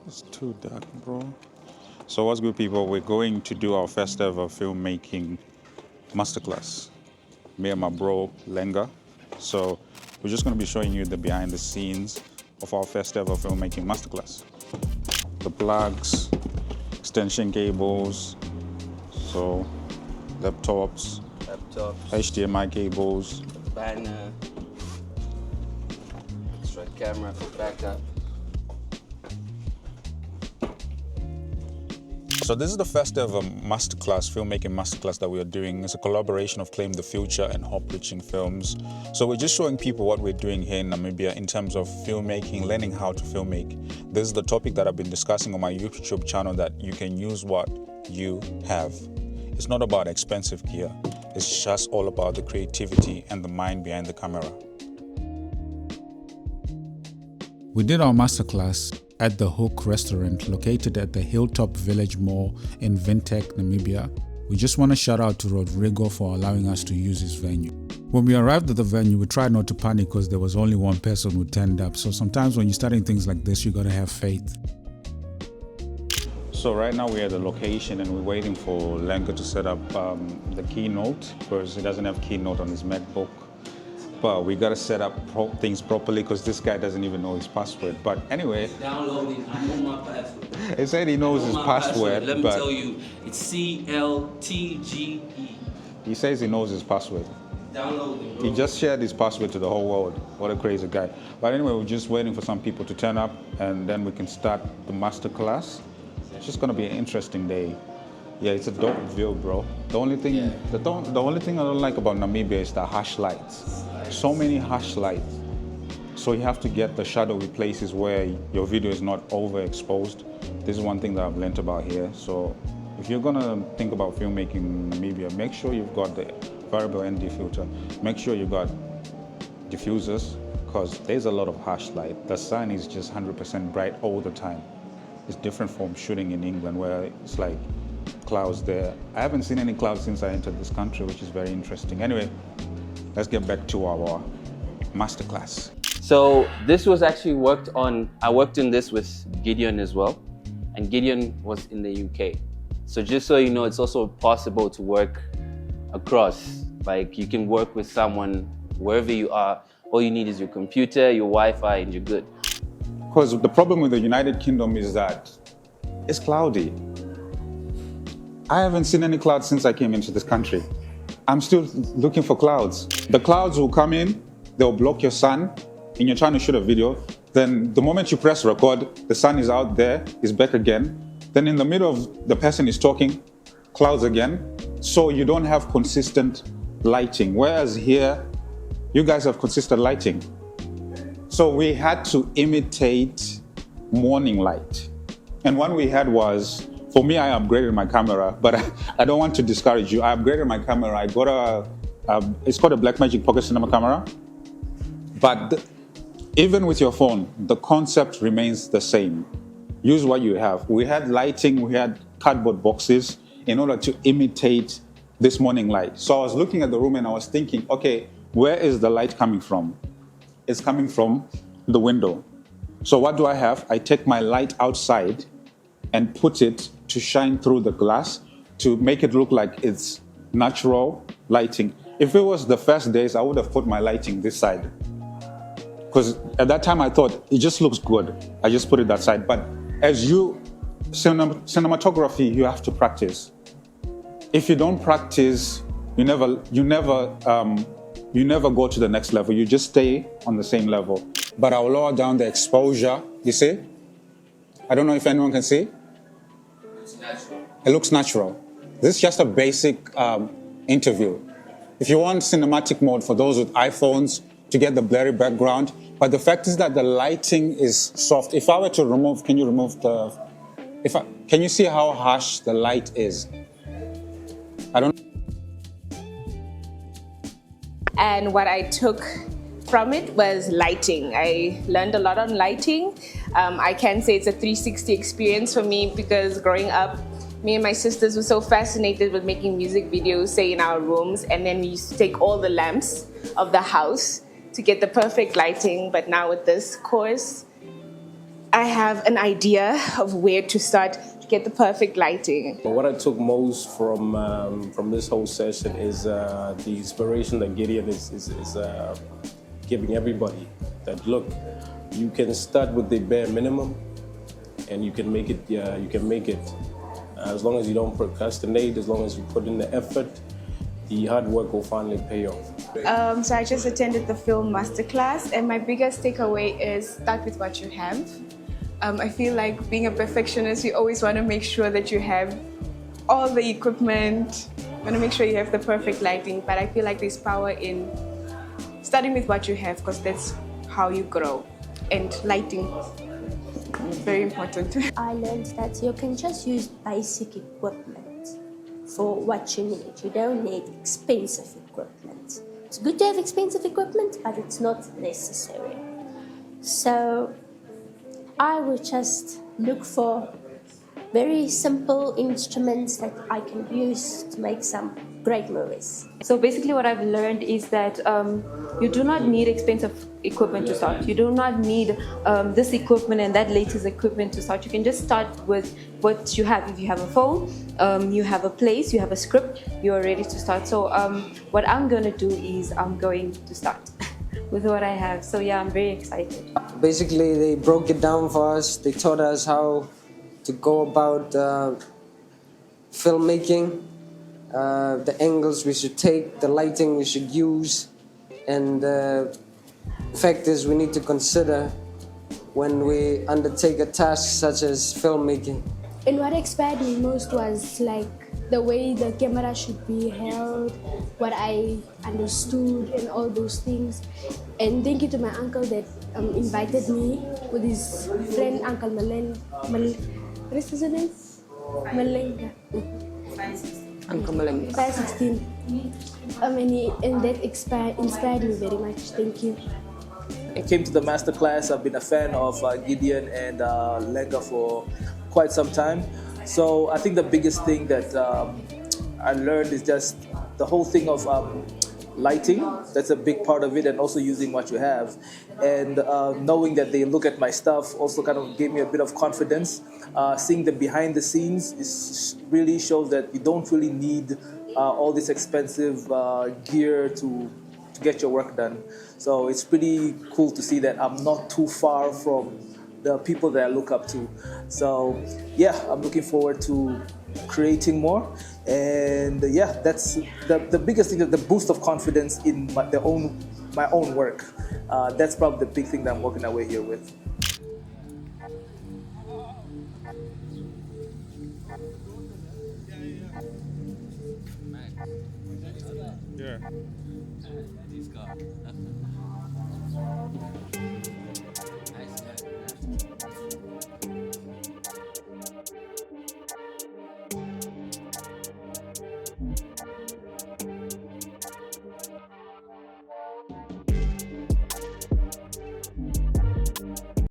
It's too dark, bro. So what's good, people? We're going to do our first ever filmmaking masterclass. Me and my bro, Lenga. So we're just going to be showing you the behind the scenes of our first ever filmmaking masterclass. The plugs, extension cables, so laptops, HDMI cables, banner, extra camera for backup. So this is the first ever masterclass, filmmaking masterclass that we are doing. It's a collaboration of Claim the Future and Hope Reaching Films. So we're just showing people what we're doing here in Namibia in terms of filmmaking, learning how to filmmake. This is the topic that I've been discussing on my YouTube channel, that you can use what you have. It's not about expensive gear. It's just all about the creativity and the mind behind the camera. We did our masterclass at the Hook restaurant located at the Hilltop Village Mall in Windhoek, Namibia. We just want to shout out to Rodrigo for allowing us to use his venue. When we arrived at the venue, we tried not to panic because there was only one person who turned up. So sometimes when you're starting things like this, you gotta have faith. So right now we're at the location and we're waiting for Lenka to set up the keynote, because he doesn't have keynote on his MacBook. But we gotta set up things properly because this guy doesn't even know his password. But anyway, Downloading, I know my password. he said he knows his password. Let me but tell you, it's CLTGE. he says he knows his password. Downloading, bro. He just shared his password to the whole world. What a crazy guy. But anyway, we're just waiting for some people to turn up and then we can start the master class. It's just gonna be an interesting day. Yeah, it's a dope view, bro. The only thing, the only thing I don't like about Namibia is the harsh lights. So many harsh lights. So you have to get the shadowy places where your video is not overexposed. This is one thing that I've learned about here. So if you're gonna think about filmmaking in Namibia, make sure you've got the variable ND filter. Make sure you've got diffusers, because there's a lot of harsh light. The sun is just 100% bright all the time. It's different from shooting in England where it's like clouds there. I haven't seen any clouds since I entered this country, which is very interesting. Anyway, let's get back to our masterclass. So this was actually worked on, I worked on this with Gideon as well. And Gideon was in the UK. So just so you know, it's also possible to work across. Like you can work with someone wherever you are. All you need is your computer, your Wi-Fi, and you're good. Because the problem with the United Kingdom is that it's cloudy. I haven't seen any clouds since I came into this country. I'm still looking for clouds. The clouds will come in, they'll block your sun, and you're trying to shoot a video. Then the moment you press record, the sun is out there, is back again. Then in the middle of the person is talking, clouds again. So you don't have consistent lighting. Whereas here, you guys have consistent lighting. So we had to imitate morning light. And one we had was, for me, I upgraded my camera, but I don't want to discourage you. I upgraded my camera. I got it's called a Blackmagic Pocket Cinema camera. But even with your phone, the concept remains the same. Use what you have. We had lighting, we had cardboard boxes in order to imitate this morning light. So I was looking at the room and I was thinking, okay, where is the light coming from? It's coming from the window. So what do I have? I take my light outside and put it to shine through the glass to make it look like it's natural lighting. If it was the first days, I would have put my lighting this side. Because at that time I thought, it just looks good. I just put it that side. But as cinematography, you have to practice. If you don't practice, you never go to the next level. You just stay on the same level. But I'll lower down the exposure, you see? I don't know if anyone can see. It's natural. It looks natural. This is just a basic interview. If you want cinematic mode for those with iPhones to get the blurry background, but the fact is that the lighting is soft. If I were to remove, can you remove the, can you see how harsh the light is? I don't. And what I took from it was lighting. I learned a lot on lighting. I can say it's a 360 experience for me because growing up, me and my sisters were so fascinated with making music videos, say in our rooms, and then we used to take all the lamps of the house to get the perfect lighting. But now with this course, I have an idea of where to start to get the perfect lighting. But what I took most from this whole session is the inspiration that Gideon is giving everybody. That look, you can start with the bare minimum, and you can make it. Yeah, you can make it. As long as you don't procrastinate, as long as you put in the effort, the hard work will finally pay off. So I just attended the film masterclass, and my biggest takeaway is start with what you have. I feel like being a perfectionist, you always want to make sure that you have all the equipment, you want to make sure you have the perfect lighting, but I feel like there's power in starting with what you have, because that's how you grow. And lighting, very important. I learned that you can just use basic equipment for what you need. You don't need expensive equipment. It's good to have expensive equipment, but it's not necessary. So I would just look for very simple instruments that I can use to make some great movies. So basically what I've learned is that you do not need expensive equipment to start. You do not need this equipment and that latest equipment to start. You can just start with what you have. If you have a phone, you have a place, you have a script, you are ready to start. So what I'm going to do is I'm going to start with what I have. So yeah, I'm very excited. Basically, they broke it down for us. They taught us how to go about filmmaking, the angles we should take, the lighting we should use, and factors we need to consider when we undertake a task such as filmmaking. And what inspired me most was like the way the camera should be held, what I understood and all those things. And thank you to my uncle that invited me with his friend, Uncle what is his name? Malenga. Uncle Malenga. 516. And that inspired me very much. Thank you. I came to the masterclass. I've been a fan of Gideon and Lenga for quite some time. So I think the biggest thing that I learned is just the whole thing of lighting. That's a big part of it, and also using what you have. And knowing that they look at my stuff also kind of gave me a bit of confidence. Seeing the behind the scenes really shows that you don't really need all this expensive gear to get your work done. So it's pretty cool to see that I'm not too far from the people that I look up to. So yeah, I'm looking forward to creating more. And yeah, that's the biggest thing, the boost of confidence in my own work. That's probably the big thing that I'm walking away here with. Yeah.